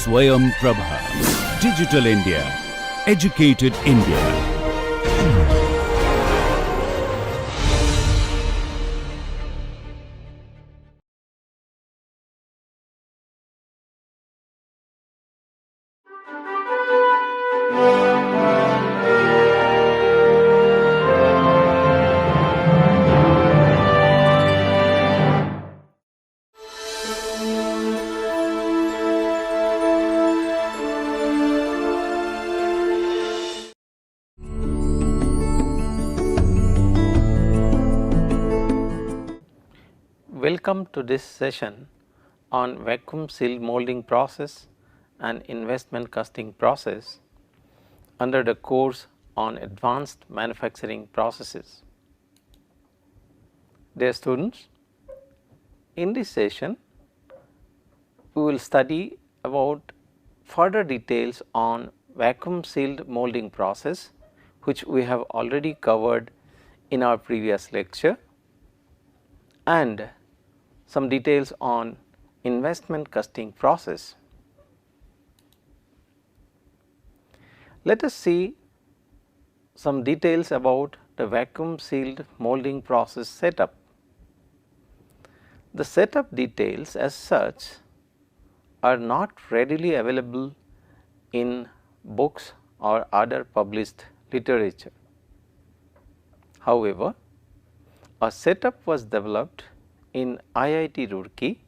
Swayam Prabha. Digital India. Educated India. Welcome to this session on vacuum sealed molding process and investment casting process under the course on advanced manufacturing processes. Dear students, in this session we will study about further details on vacuum sealed molding process, which we have already covered in our previous lecture, and some details on investment casting process. Let us see some details about the vacuum sealed molding process setup. The setup details as such are not readily available in books or other published literature. However, a setup was developed in IIT Roorkee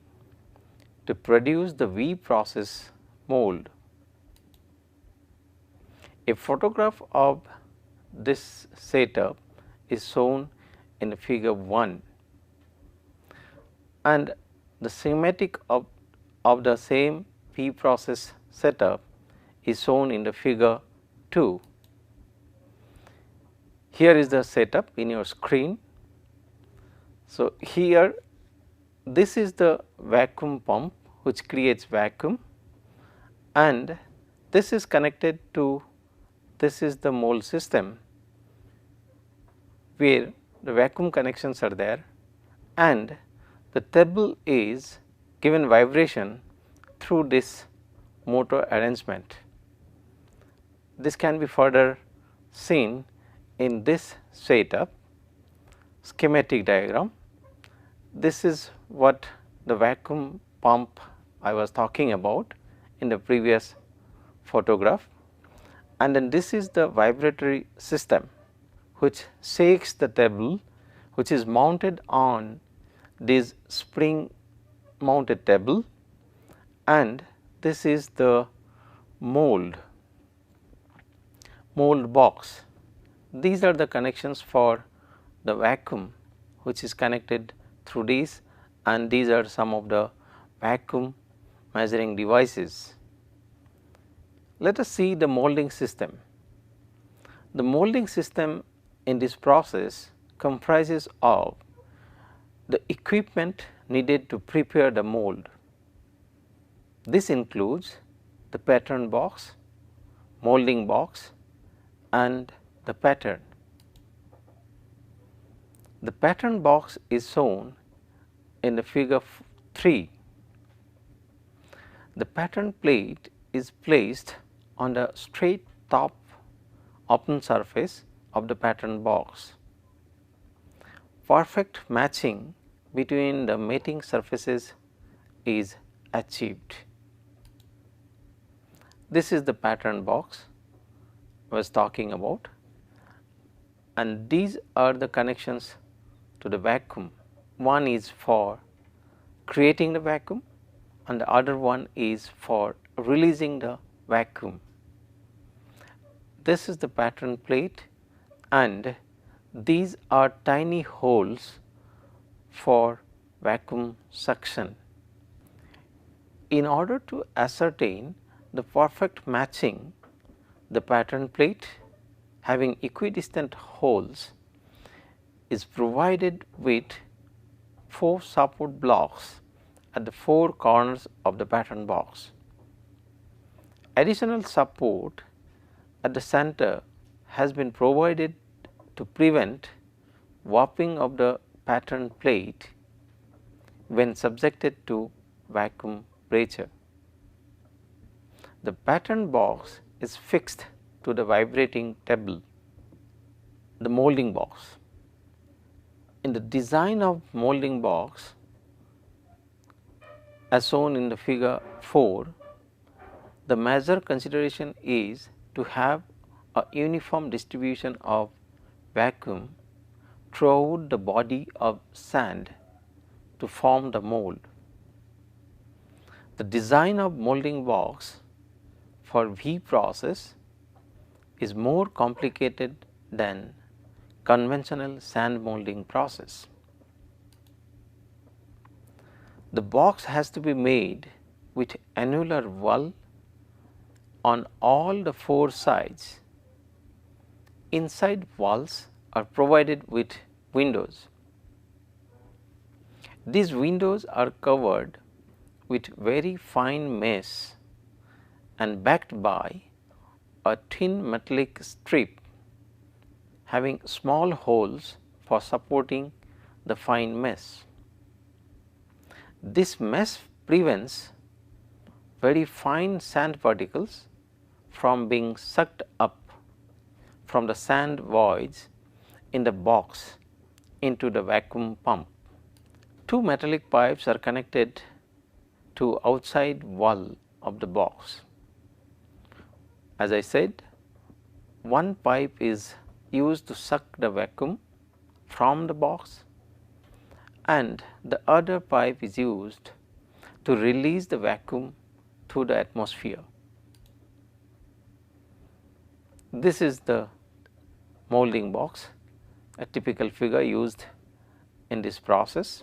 to produce the V process mold. A photograph of this setup is shown in figure 1, and the schematic of the same V process setup is shown in the figure 2. Here is the setup in your screen. So, here this is the vacuum pump which creates vacuum, and this is connected to this is the mold system where the vacuum connections are there, and the table is given vibration through this motor arrangement. This can be further seen in this setup schematic diagram. This is what the vacuum pump I was talking about in the previous photograph, and then this is the vibratory system which shakes the table, which is mounted on this spring mounted table, and this is the mold box. These are the connections for the vacuum which is connected through these, and these are some of the vacuum measuring devices. Let us see the molding system. The molding system in this process comprises of the equipment needed to prepare the mold. This includes the pattern box, molding box, and the pattern. The pattern box is shown in the figure 3. The pattern plate is placed on the straight top open surface of the pattern box. Perfect matching between the mating surfaces is achieved. This is the pattern box I was talking about, and these are the connections to the vacuum. One is for creating the vacuum and the other one is for releasing the vacuum. This is the pattern plate, and these are tiny holes for vacuum suction. In order to ascertain the perfect matching, the pattern plate having equidistant holes is provided with 4 support blocks at the 4 corners of the pattern box. Additional support at the center has been provided to prevent warping of the pattern plate when subjected to vacuum pressure. the pattern box is fixed to the vibrating table, the molding box. In the design of molding box, as shown in the figure 4, the major consideration is to have a uniform distribution of vacuum throughout the body of sand to form the mold. The design of molding box for V process is more complicated than conventional sand molding process. The box has to be made with annular wall on all the 4 sides. Inside walls are provided with windows. These windows are covered with very fine mesh and backed by a thin metallic strip having small holes for supporting the fine mesh. This mesh prevents very fine sand particles from being sucked up from the sand voids in the box into the vacuum pump. 2 metallic pipes are connected to outside wall of the box. As I said, one pipe is used to suck the vacuum from the box and the other pipe is used to release the vacuum to the atmosphere. This is the molding box, a typical figure used in this process.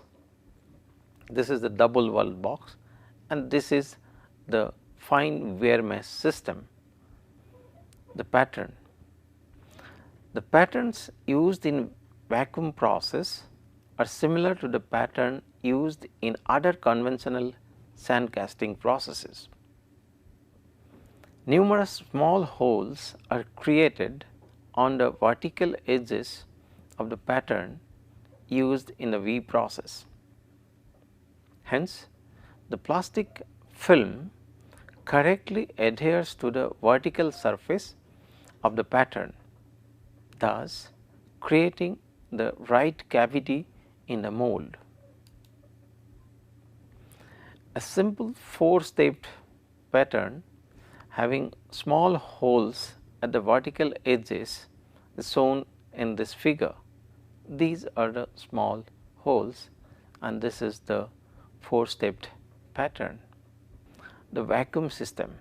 This is the double wall box and this is the fine wear mesh system, the pattern. The patterns used in vacuum process are similar to the pattern used in other conventional sand casting processes. Numerous small holes are created on the vertical edges of the pattern used in the V process. Hence, the plastic film correctly adheres to the vertical surface of the pattern, thus creating the right cavity in the mold. A simple 4-stepped pattern having small holes at the vertical edges is shown in this figure. These are the small holes and this is the 4-stepped pattern. The vacuum system.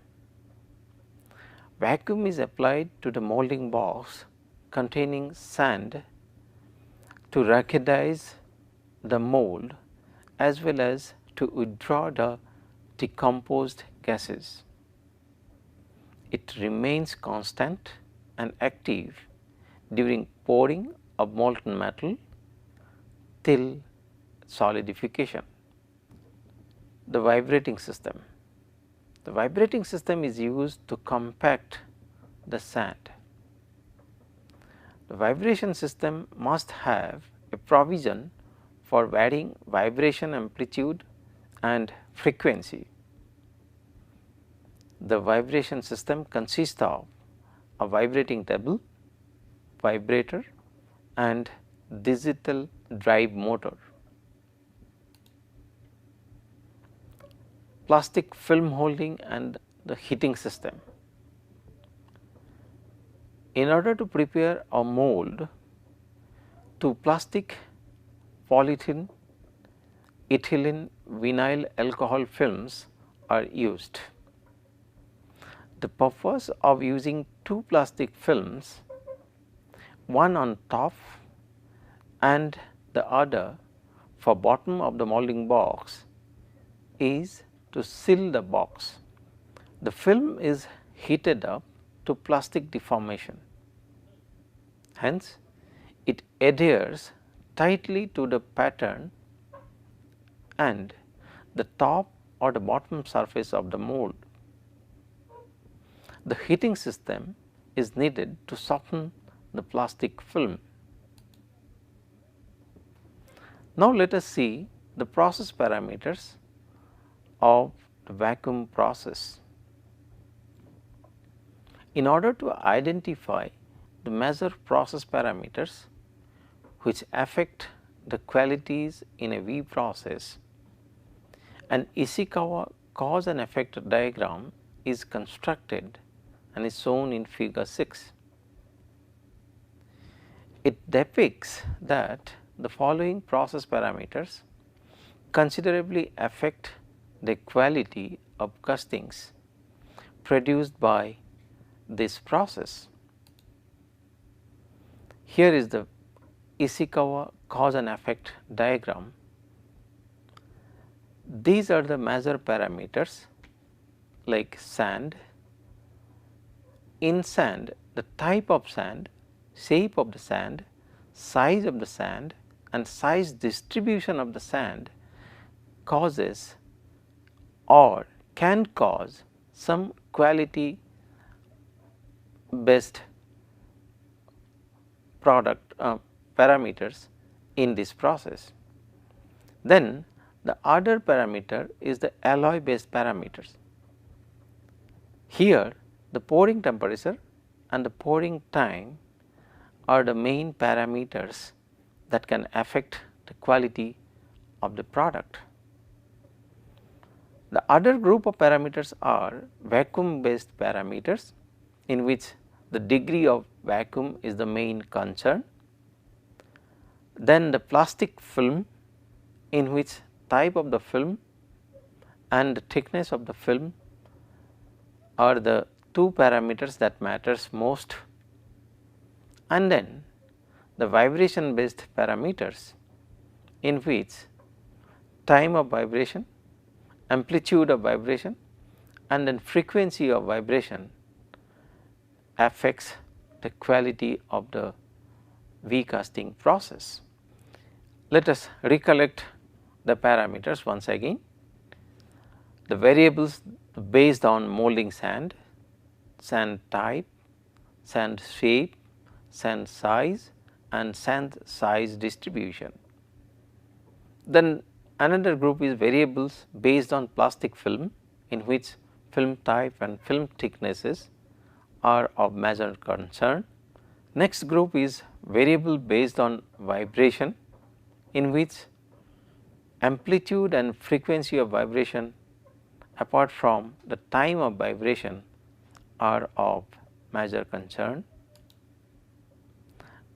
Vacuum is applied to the molding box containing sand to ruggedize the mold as well as to withdraw the decomposed gases. It remains constant and active during pouring of molten metal till solidification. The vibrating system. The vibrating system is used to compact the sand. The vibration system must have a provision for varying vibration amplitude and frequency. The vibration system consists of a vibrating table, vibrator and digital drive motor. Plastic film holding and the heating system. In order to prepare a mold to plastic, polythene, ethylene vinyl alcohol films are used. The purpose of using 2 plastic films, one on top and the other for bottom of the molding box, is to seal the box. The film is heated up to plastic deformation. Hence, it adheres tightly to the pattern and the top or the bottom surface of the mold. The heating system is needed to soften the plastic film. Now, let us see the process parameters of the vacuum process. In order to identify the major process parameters which affect the qualities in a V process, an Ishikawa cause and effect diagram is constructed and is shown in figure 6. It depicts that the following process parameters considerably affect the quality of castings produced by this process. Here is the Ishikawa cause and effect diagram. These are the major parameters like sand. In sand, the type of sand, shape of the sand, size of the sand and size distribution of the sand causes or can cause some quality based product parameters in this process. Then the other parameter is the alloy based parameters. Here the pouring temperature and the pouring time are the main parameters that can affect the quality of the product. The other group of parameters are vacuum based parameters, in which the degree of vacuum is the main concern. Then the plastic film, in which type of the film and the thickness of the film are the two parameters that matters most. And then the vibration based parameters, in which time of vibration, amplitude of vibration and then frequency of vibration affects the quality of the V casting process. Let us recollect the parameters once again. The variables based on molding sand, sand type, sand shape, sand size and sand size distribution. Then another group is variables based on plastic film, in which film type and film thicknesses are of major concern. Next group is variable based on vibration, in which amplitude and frequency of vibration apart from the time of vibration are of major concern.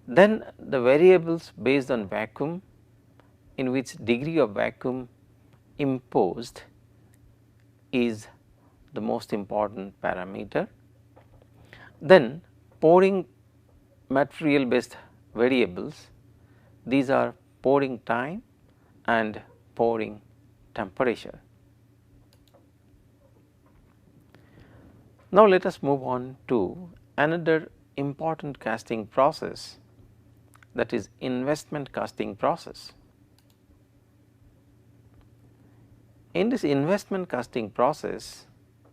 Then the variables based on vacuum, in which degree of vacuum imposed is the most important parameter. Then pouring material based variables, these are pouring time and pouring temperature. Now let us move on to another important casting process, that is investment casting process. In this investment casting process,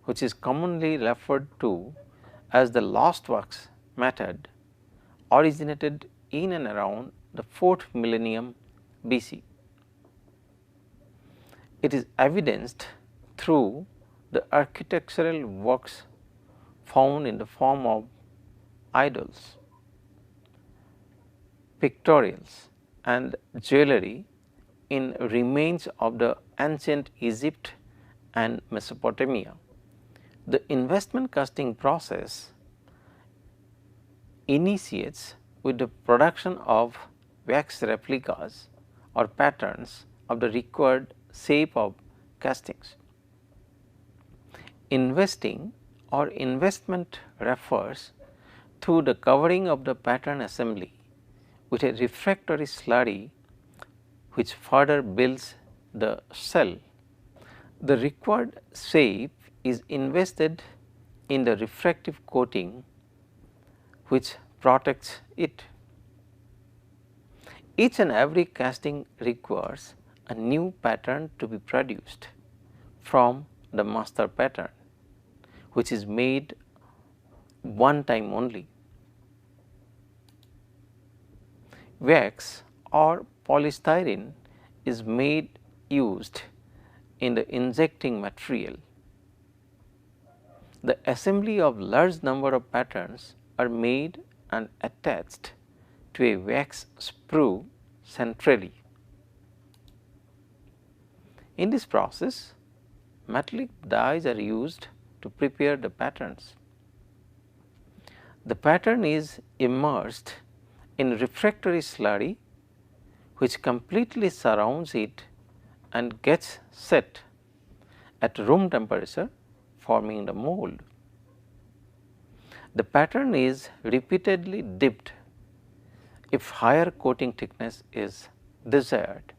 which is commonly referred to as the lost works method, originated in and around the 4th millennium BC. It is evidenced through the architectural works found in the form of idols, pictorials and jewelry in remains of the ancient Egypt and Mesopotamia. The investment casting process initiates with the production of wax replicas or patterns of the required shape of castings. Investing or investment refers to the covering of the pattern assembly with a refractory slurry which further builds the shell. The required shape is invested in the refractive coating which protects it. Each and every casting requires a new pattern to be produced from the master pattern, which is made one time only. Wax or polystyrene is used in the injecting material. the assembly of large number of patterns are made and attached to a wax sprue centrally. In this process, metallic dyes are used to prepare the patterns. The pattern is immersed in refractory slurry which completely surrounds it and gets set at room temperature, forming the mold. The pattern is repeatedly dipped if higher coating thickness is desired.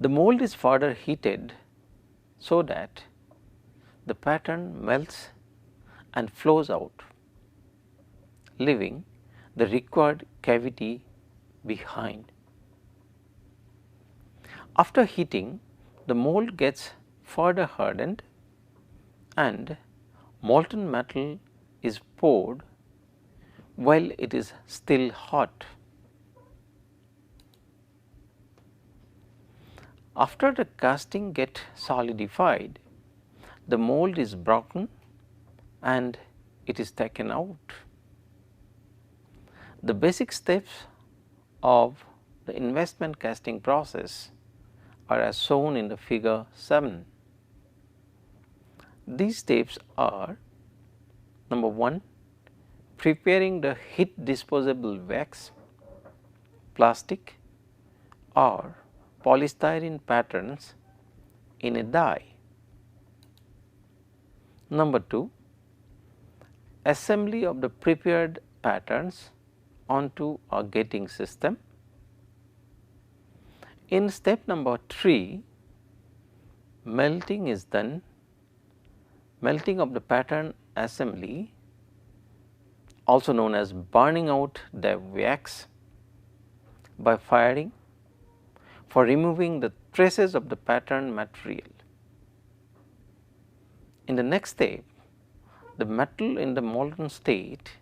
The mold is further heated so that the pattern melts and flows out, leaving the required cavity behind. After heating, the mold gets further hardened and molten metal is poured while it is still hot. After the casting gets solidified, the mold is broken and it is taken out. The basic steps of the investment casting process are as shown in the figure 7. These steps are: number 1, preparing the heat disposable wax, plastic or polystyrene patterns in a die. Number 2, assembly of the prepared patterns onto a gating system. In step number 3, melting is done, melting of the pattern assembly, also known as burning out the wax by firing for removing the traces of the pattern material. In the next step, the metal in the molten state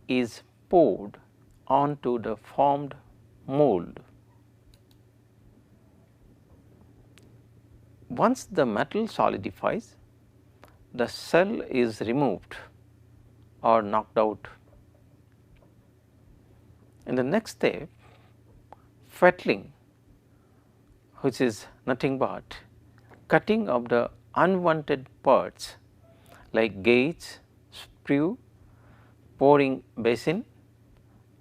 is poured onto the formed mold. Once the metal solidifies, the cell is removed or knocked out. In the next step, fettling, which is nothing but cutting of the unwanted parts like gauge, sprue, pouring basin,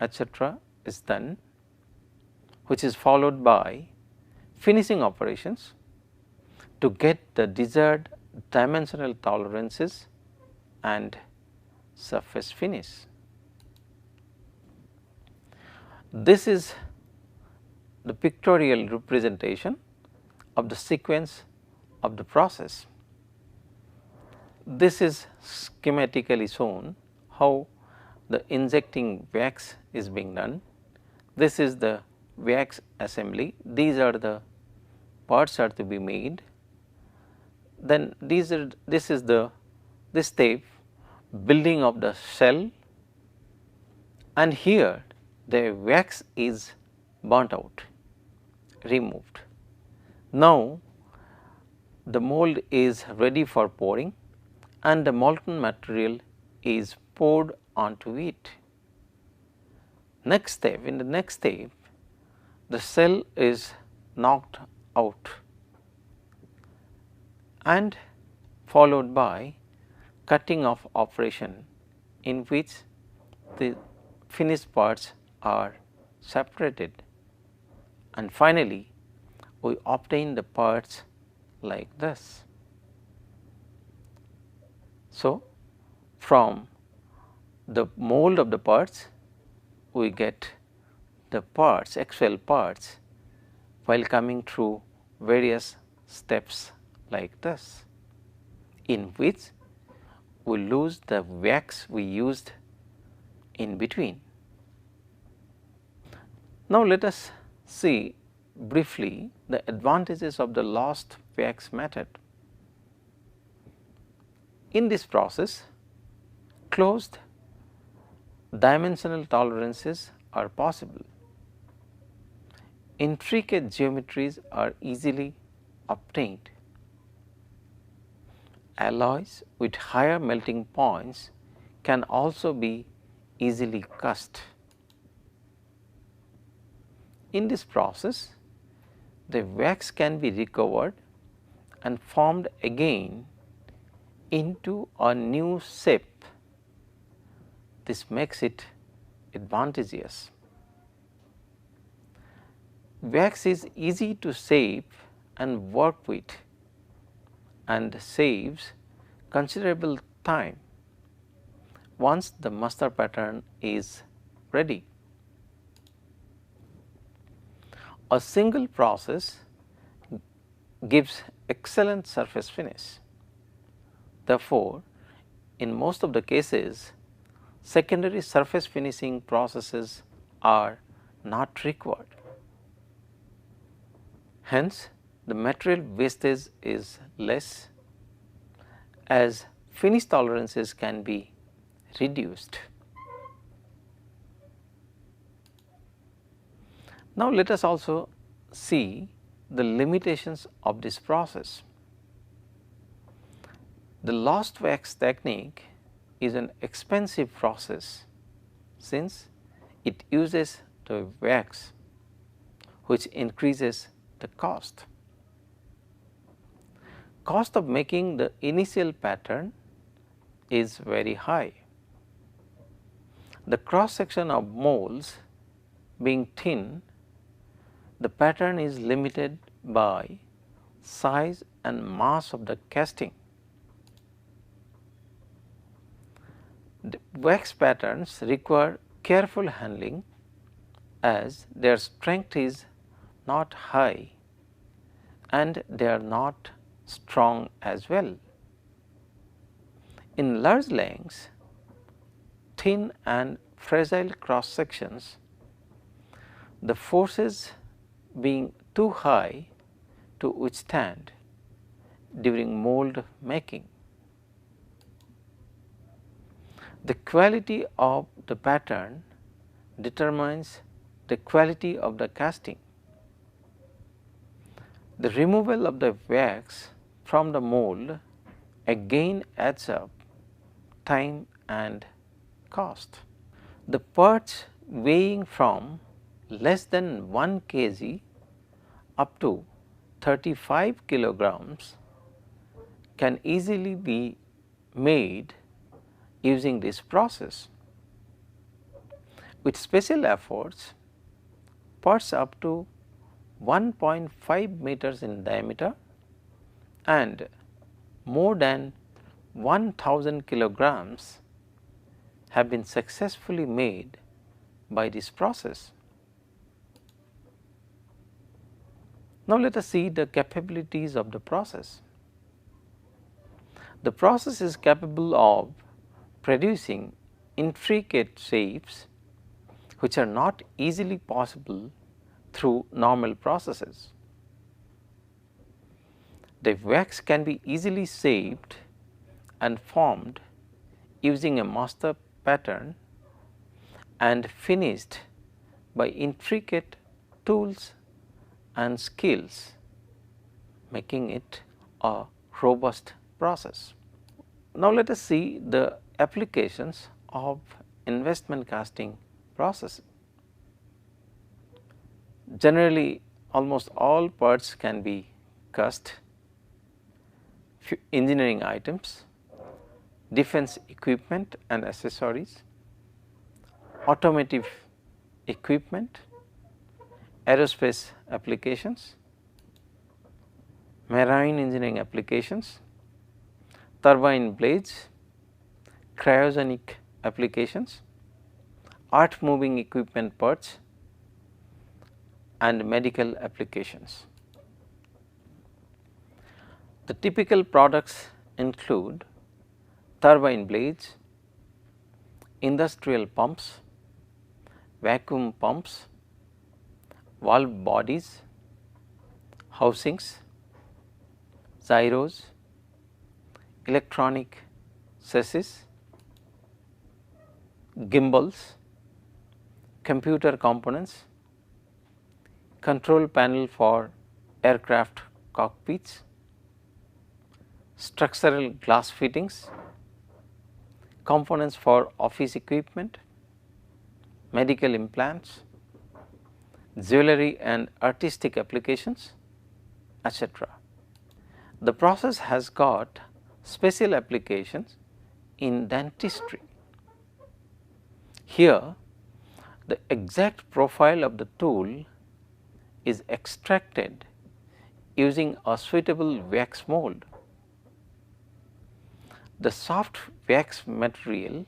etc. is done, which is followed by finishing operations to get the desired dimensional tolerances and surface finish. This is the pictorial representation of the sequence of the process. This is schematically shown how the injecting wax is being done. This is the wax assembly. These are the parts are to be made. Then this is the this step, building of the shell, and here the wax is burnt out, removed. Now the mold is ready for pouring and the molten material is poured onto it. Next step, in the next step, the cell is knocked out and followed by cutting off operation, in which the finished parts are separated, and finally we obtain the parts like this. So, from the mold of the parts we get the parts, actual parts, while coming through various steps like this, in which we lose the wax we used in between. Now, let us see briefly the advantages of the lost wax method. In this process, closed dimensional tolerances are possible. Intricate geometries are easily obtained. alloys with higher melting points can also be easily cast. In this process, the wax can be recovered and formed again into a new shape. This makes it advantageous. Wax is easy to shape and work with and saves considerable time once the master pattern is ready. A single process gives excellent surface finish. Therefore, in most of the cases, secondary surface finishing processes are not required. Hence, the material wastage is less as finish tolerances can be reduced. Now, let us also see the limitations of this process. The lost wax technique is an expensive process since it uses the wax, which increases the cost. Cost of making the initial pattern is very high. The cross section of molds being thin, the pattern is limited by size and mass of the casting. The wax patterns require careful handling as their strength is not high and they are not strong as well. In large lengths, thin and fragile cross sections, the forces being too high to withstand during mold making. The quality of the pattern determines the quality of the casting. The removal of the wax from the mold again adds up time and cost. The parts weighing from less than 1 kg up to 35 kilograms can easily be made using this process. With special efforts, parts up to 1.5 meters in diameter and more than 1000 kilograms have been successfully made by this process. Now, let us see the capabilities of the process. The process is capable of producing intricate shapes which are not easily possible through normal processes. The wax can be easily shaped and formed using a master pattern and finished by intricate tools and skills, making it a robust process. Now, let us see the applications of investment casting process. Generally, almost all parts can be cast, engineering items, defense equipment and accessories, automotive equipment, aerospace applications, marine engineering applications, turbine blades, cryogenic applications, earth moving equipment parts and medical applications. The typical products include turbine blades, industrial pumps, vacuum pumps, valve bodies, housings, gyros, electronic chassis, gimbals, computer components, control panel for aircraft cockpits, structural glass fittings, components for office equipment, medical implants, jewelry and artistic applications, etc. The process has got special applications in dentistry. Here, the exact profile of the tool is extracted using a suitable wax mold. The soft wax material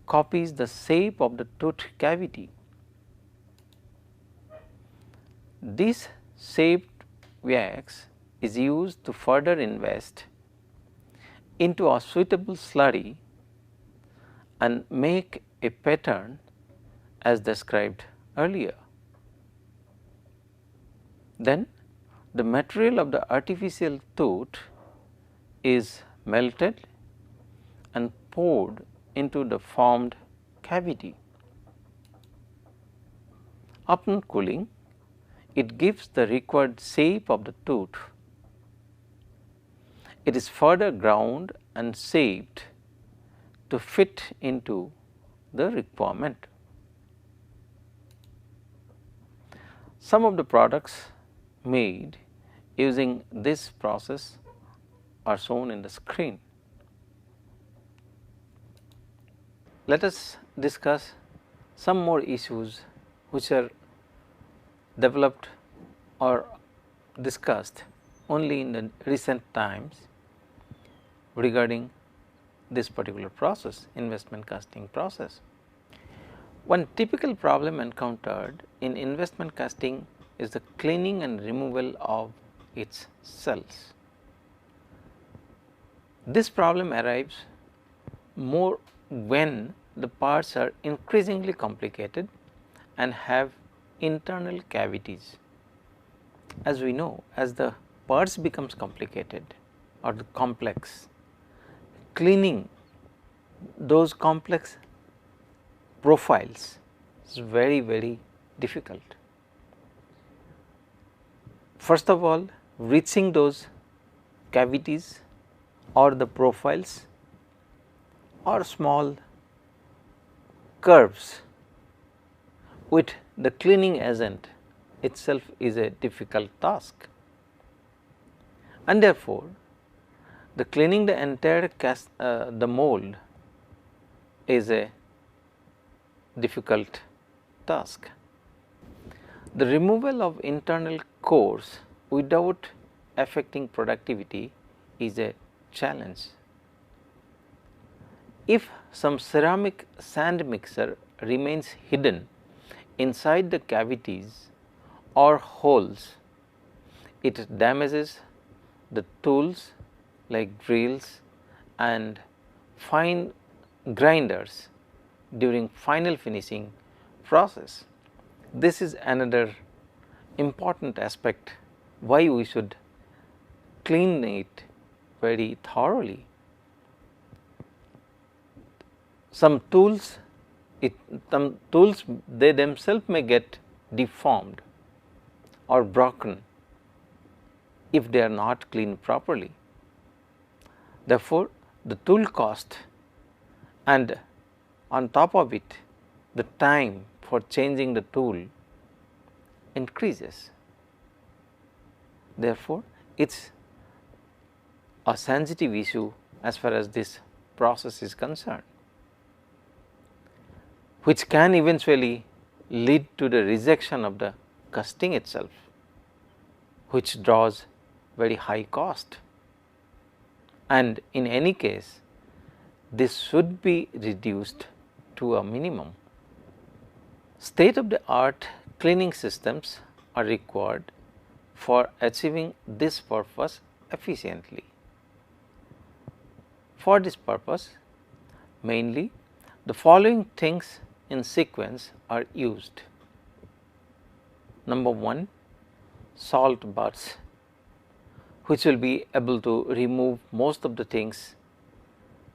copies the shape of the tooth cavity. This shaped wax is used to further invest into a suitable slurry and make a pattern as described earlier. Then the material of the artificial tooth is melted and poured into the formed cavity. Upon cooling, it gives the required shape of the tooth. It is further ground and shaped to fit into the requirement. Some of the products made using this process are shown in the screen. Let us discuss some more issues which are developed or discussed only in the recent times regarding this particular process, investment casting process. One typical problem encountered in investment casting is the cleaning and removal of its cells. This problem arrives more when the parts are increasingly complicated and have internal cavities. As we know, as the parts becomes complicated or the complex, cleaning those complex profiles is very difficult. First of all, reaching those cavities or the profiles or small curves with the cleaning agent itself is a difficult task, and therefore, the cleaning the entire the mold is a difficult task. The removal of internal cores without affecting productivity is a challenge. If some ceramic sand mixer remains hidden inside the cavities or holes, it damages the tools like drills and fine grinders during final finishing process. This is another important aspect why we should clean it very thoroughly. Some tools they themselves may get deformed or broken if they are not cleaned properly. Therefore, the tool cost and on top of it the time for changing the tool increases. Therefore, it is a sensitive issue as far as this process is concerned, which can eventually lead to the rejection of the casting itself, which draws very high cost. And in any case, this should be reduced to a minimum. State of the art cleaning systems are required for achieving this purpose efficiently. For this purpose, mainly the following things in sequence are used. Number 1, salt baths, which will be able to remove most of the things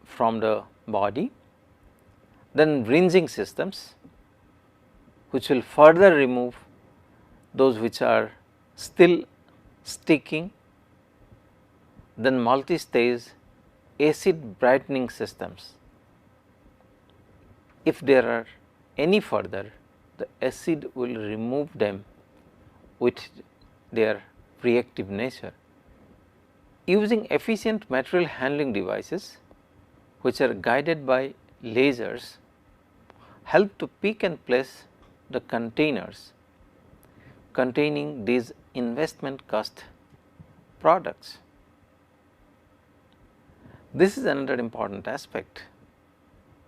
from the body. Then rinsing systems, which will further remove those which are still sticking. then multi-stage acid brightening systems. If there are any further, the acid will remove them with their reactive nature. Using efficient material handling devices which are guided by lasers help to pick and place the containers containing these investment cost products. This is another important aspect.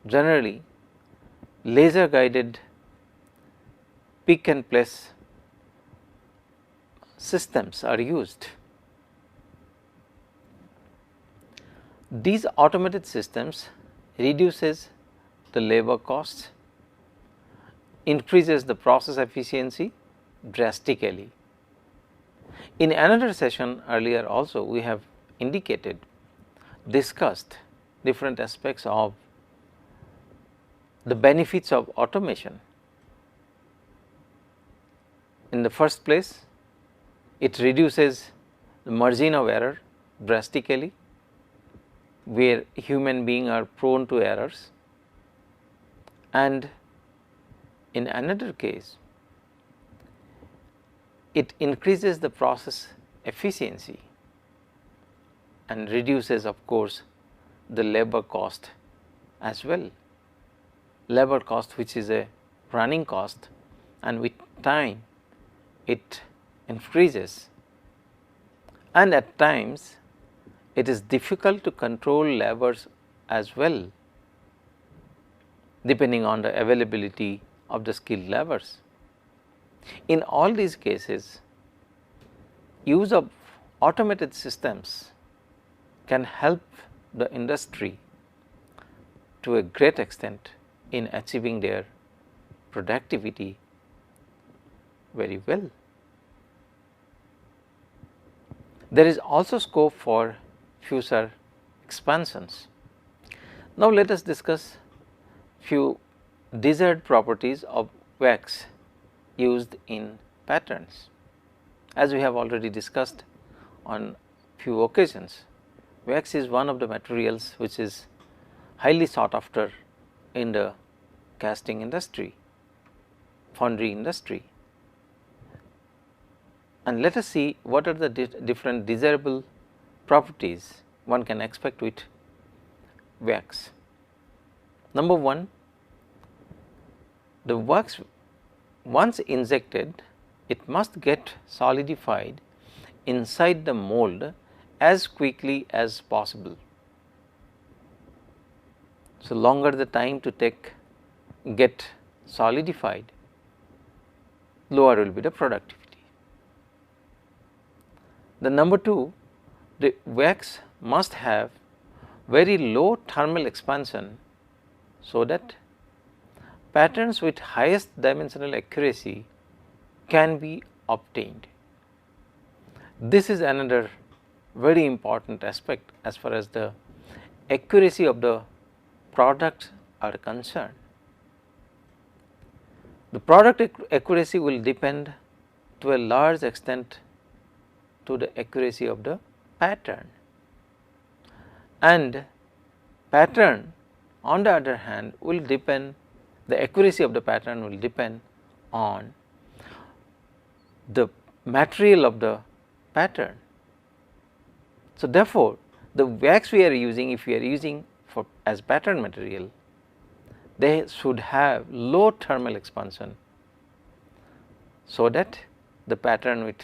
Generally, laser guided pick and place systems are used. These automated systems reduces the labor costs, increases the process efficiency drastically. In another session earlier also we have discussed different aspects of the benefits of automation. In the first place, it reduces the margin of error drastically, where human beings are prone to errors, and in another case it increases the process efficiency and reduces of course the labor cost as well. Labor cost, which is a running cost, and with time it increases, and at times it is difficult to control labors as well, depending on the availability of the skilled laborers. In all these cases, use of automated systems can help the industry to a great extent in achieving their productivity very well. There is also scope for future expansions. Now, let us discuss few desired properties of wax used in patterns. As we have already discussed on few occasions, wax is one of the materials which is highly sought after in the casting industry, foundry industry. And let us see what are the different desirable properties one can expect with wax. Number one, the wax once injected, it must get solidified inside the mold as quickly as possible. So, longer the time to get solidified, lower will be the productivity. The number two, the wax must have very low thermal expansion, so that patterns with highest dimensional accuracy can be obtained. This is another very important aspect as far as the accuracy of the products are concerned. The product accuracy will depend to a large extent to the accuracy of the pattern, and pattern on the other hand will depend, the accuracy of the pattern will depend on the material of the pattern. So, therefore, the wax we are using, if we are using for as pattern material, they should have low thermal expansion, so that the pattern with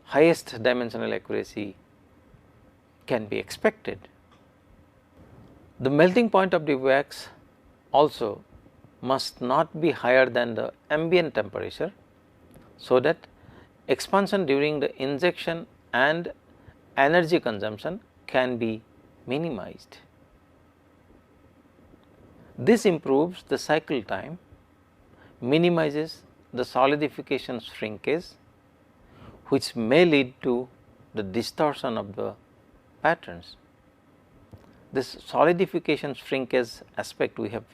highest dimensional accuracy can be expected. The melting point of the wax also must not be higher than the ambient temperature, so that expansion during the injection and energy consumption can be minimized. This improves the cycle time, minimizes the solidification shrinkage, which may lead to the distortion of the patterns. This solidification shrinkage aspect we have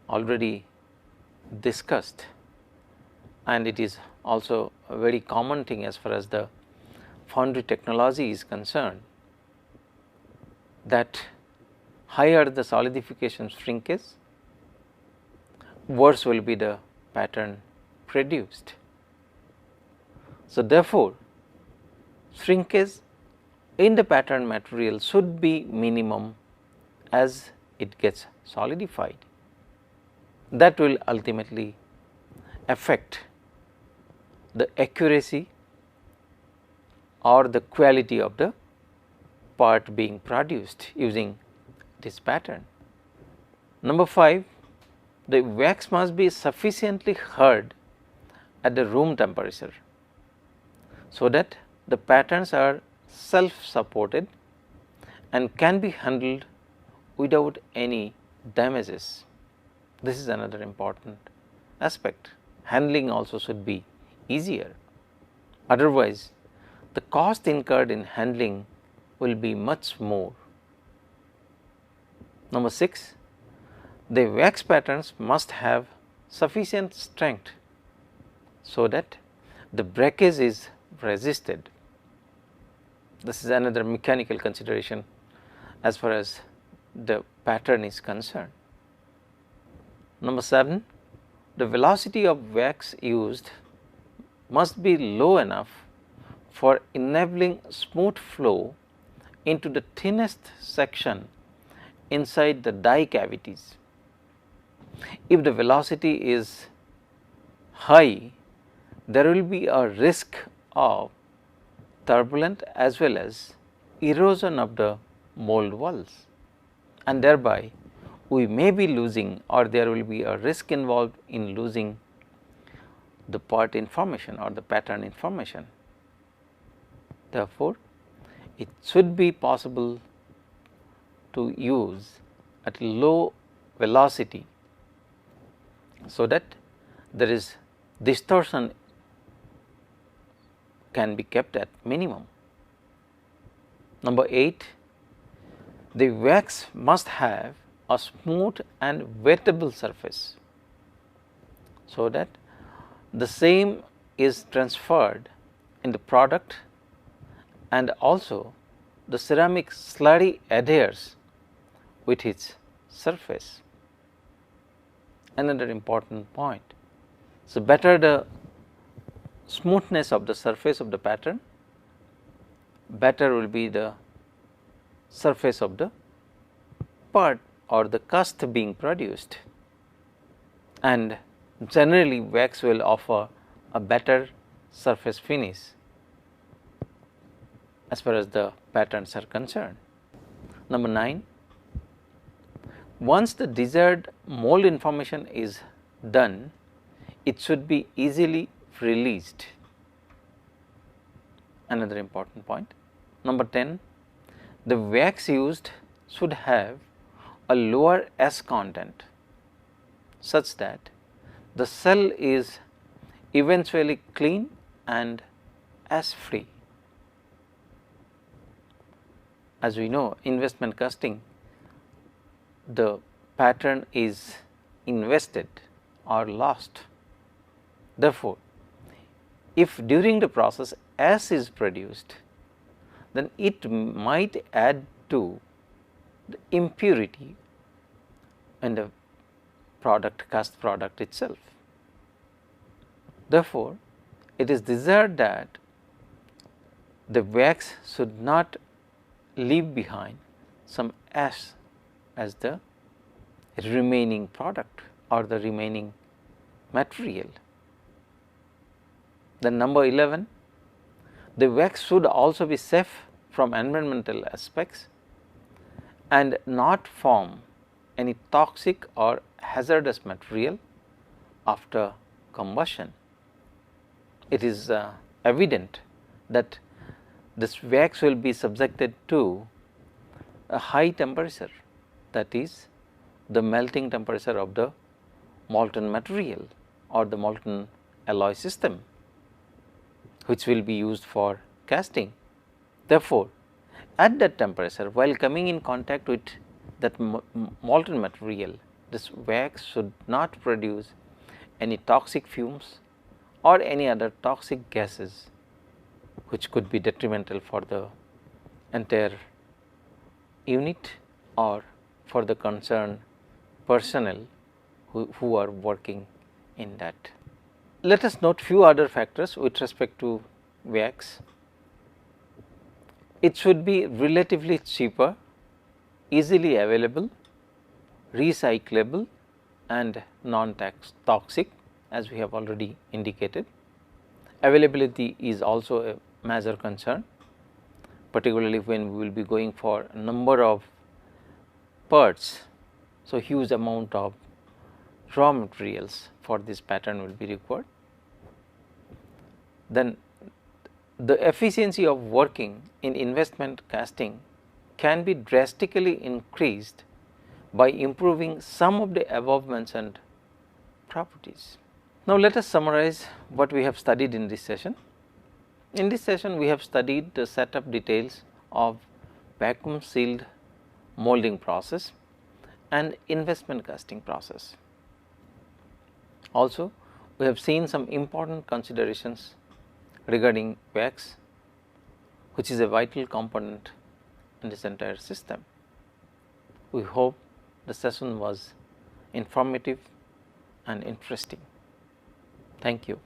already discussed, and it is also a very common thing as far as the foundry technology is concerned, that higher the solidification shrinkage, worse will be the pattern produced. So, therefore, shrinkage in the pattern material should be minimum as it gets solidified. That will ultimately affect the accuracy or the quality of the part being produced using this pattern. Number 5, the wax must be sufficiently hard at the room temperature, so that the patterns are self supported and can be handled without any damages. This is another important aspect. Handling also should be easier, otherwise the cost incurred in handling will be much more. Number 6, the wax patterns must have sufficient strength so that the breakage is resisted. This is another mechanical consideration as far as the pattern is concerned. Number 7, the velocity of wax used must be low enough for enabling smooth flow into the thinnest section inside the die cavities. If the velocity is high, there will be a risk of turbulent as well as erosion of the mold walls, and thereby we may be losing, or there will be a risk involved in losing the part information or the pattern information. Therefore, it should be possible to use at low velocity, so that there is distortion can be kept at minimum. Number 8, the wax must have a smooth and wettable surface, so that the same is transferred in the product, and also the ceramic slurry adheres with its surface. Another important point. So, better the smoothness of the surface of the pattern, better will be the surface of the part or the cast being produced, and generally wax will offer a better surface finish as far as the patterns are concerned. Number 9, once the desired mold information is done, it should be easily released. Another important point. Number 10, the wax used should have a lower S content, such that the cell is eventually clean and S free. As we know, investment casting, the pattern is invested or lost. Therefore, if during the process S is produced, then it might add to the impurity in the product, cast product itself. Therefore, it is desired that the wax should not leave behind some ash as the remaining product or the remaining material. Then number 11, the wax should also be safe from environmental aspects and not form any toxic or hazardous material after combustion. It is evident that this wax will be subjected to a high temperature, that is the melting temperature of the molten material or the molten alloy system, which will be used for casting. Therefore, at that temperature, while coming in contact with that molten material, this wax should not produce any toxic fumes or any other toxic gases which could be detrimental for the entire unit or for the concerned personnel who are working in that. Let us note few other factors with respect to wax. It should be relatively cheaper, easily available, recyclable and non-toxic, as we have already indicated. Availability is also a major concern, particularly when we will be going for a number of parts. So, huge amount of raw materials for this pattern will be required. Then the efficiency of working in investment casting can be drastically increased by improving some of the above mentioned properties. Now, let us summarize what we have studied in this session. In this session, we have studied the setup details of vacuum sealed molding process and investment casting process. Also, we have seen some important considerations regarding wax, which is a vital component in this entire system. We hope the session was informative and interesting. Thank you.